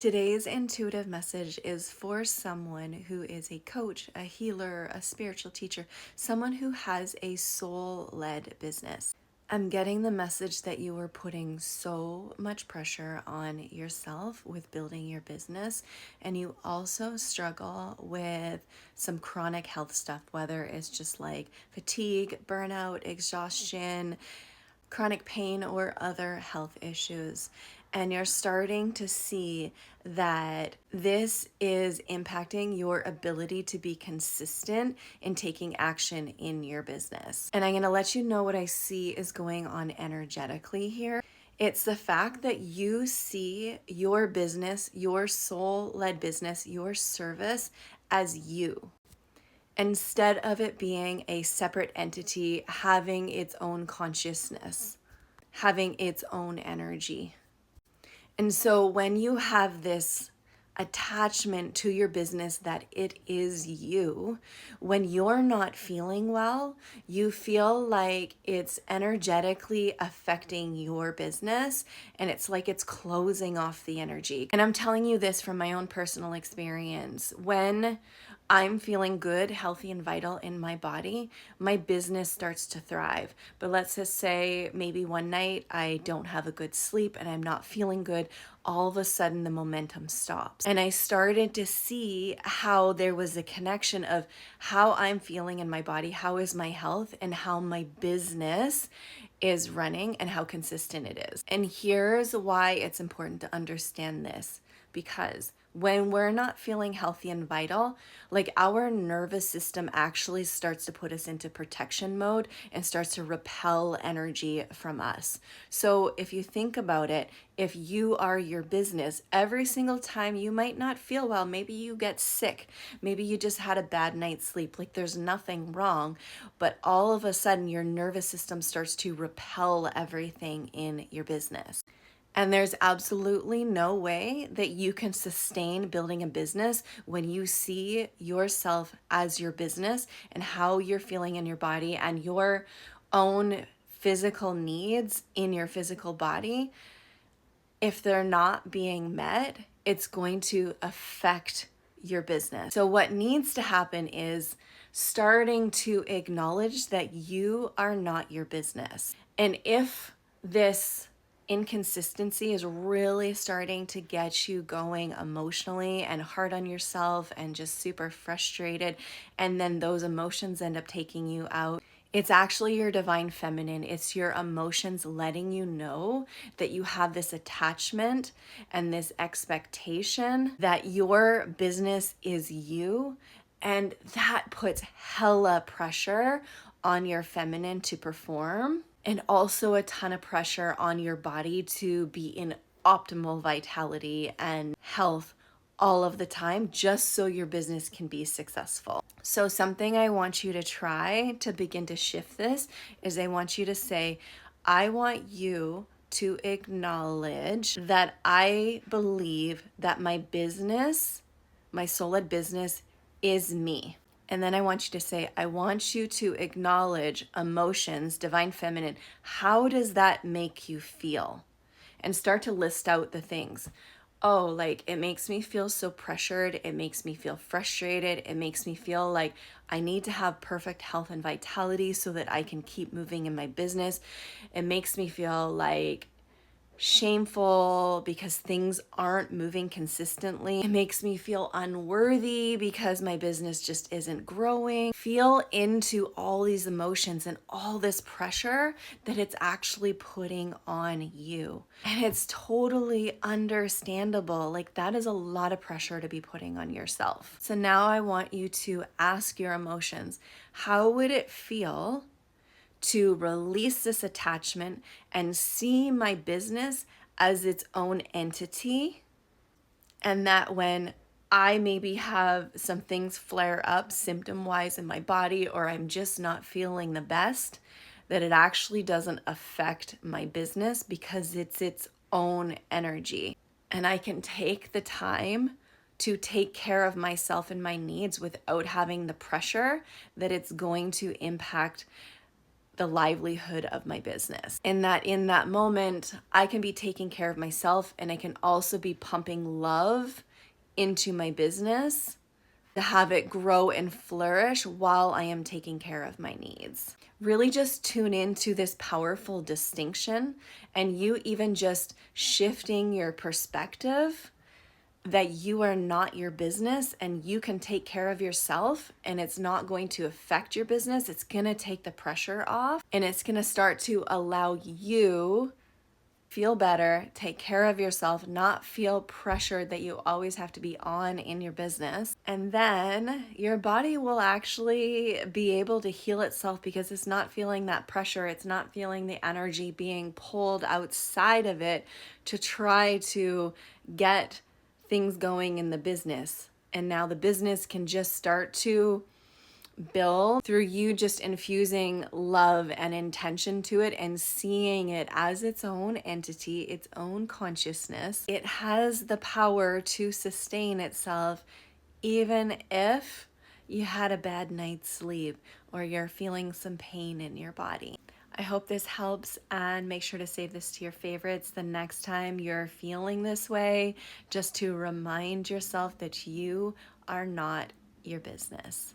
Today's intuitive message is for someone who is a coach, a healer, a spiritual teacher, someone who has a soul-led business. I'm getting the message that you are putting so much pressure on yourself with building your business, and you also struggle with some chronic health stuff, whether it's just like fatigue, burnout, exhaustion, chronic pain, or other health issues. And you're starting to see that this is impacting your ability to be consistent in taking action in your business. And I'm going to let you know what I see is going on energetically here. It's the fact that you see your business, your soul-led business, your service as you, instead of it being a separate entity having its own consciousness, having its own energy. And so when you have this attachment to your business that it is you, when you're not feeling well, you feel like it's energetically affecting your business, and it's like it's closing off the energy. And I'm telling you this from my own personal experience. When I'm feeling good, healthy, and vital in my body, my business starts to thrive. But let's just say maybe one night I don't have a good sleep and I'm not feeling good. All of a sudden, the momentum stops. And I started to see how there was a connection of how I'm feeling in my body, how is my health, and how my business is running and how consistent it is. And here's why it's important to understand this, because when we're not feeling healthy and vital, like our nervous system actually starts to put us into protection mode and starts to repel energy from us. So if you think about it, if you are your business, every single time you might not feel well, maybe you get sick, maybe you just had a bad night's sleep, like there's nothing wrong, but all of a sudden your nervous system starts to repel everything in your business. And there's absolutely no way that you can sustain building a business when you see yourself as your business and how you're feeling in your body and your own physical needs in your physical body. If they're not being met, it's going to affect your business. So what needs to happen is starting to acknowledge that you are not your business. And if this inconsistency is really starting to get you going emotionally and hard on yourself and just super frustrated, and then those emotions end up taking you out, it's actually your divine feminine. It's your emotions letting you know that you have this attachment and this expectation that your business is you. And that puts hella pressure on your feminine to perform, and also a ton of pressure on your body to be in optimal vitality and health all of the time, just so your business can be successful. So something I want you to try to begin to shift this is I want you to say, I want you to acknowledge that I believe that my business, my soul-led business, is me. And then I want you to say, I want you to acknowledge emotions, divine feminine. How does that make you feel? And start to list out the things. Oh, like it makes me feel so pressured. It makes me feel frustrated. It makes me feel like I need to have perfect health and vitality so that I can keep moving in my business. It makes me feel like shameful because things aren't moving consistently. It makes me feel unworthy because my business just isn't growing. Feel into all these emotions and all this pressure that it's actually putting on you. And it's totally understandable. Like that is a lot of pressure to be putting on yourself. So now I want you to ask your emotions, how would it feel to release this attachment and see my business as its own entity, and that when I maybe have some things flare up symptom-wise in my body, or I'm just not feeling the best, that it actually doesn't affect my business because it's its own energy. And I can take the time to take care of myself and my needs without having the pressure that it's going to impact the livelihood of my business. And that in that moment, I can be taking care of myself and I can also be pumping love into my business to have it grow and flourish while I am taking care of my needs. Really just tune into this powerful distinction, and you even just shifting your perspective that you are not your business and you can take care of yourself, and it's not going to affect your business. It's going to take the pressure off and it's going to start to allow you feel better, take care of yourself, not feel pressured that you always have to be on in your business. And then your body will actually be able to heal itself because it's not feeling that pressure. It's not feeling the energy being pulled outside of it to try to get things going in the business. And now the business can just start to build through you just infusing love and intention to it and seeing it as its own entity, its own consciousness. It has the power to sustain itself even if you had a bad night's sleep or you're feeling some pain in your body. I hope this helps, and make sure to save this to your favorites the next time you're feeling this way, just to remind yourself that you are not your business.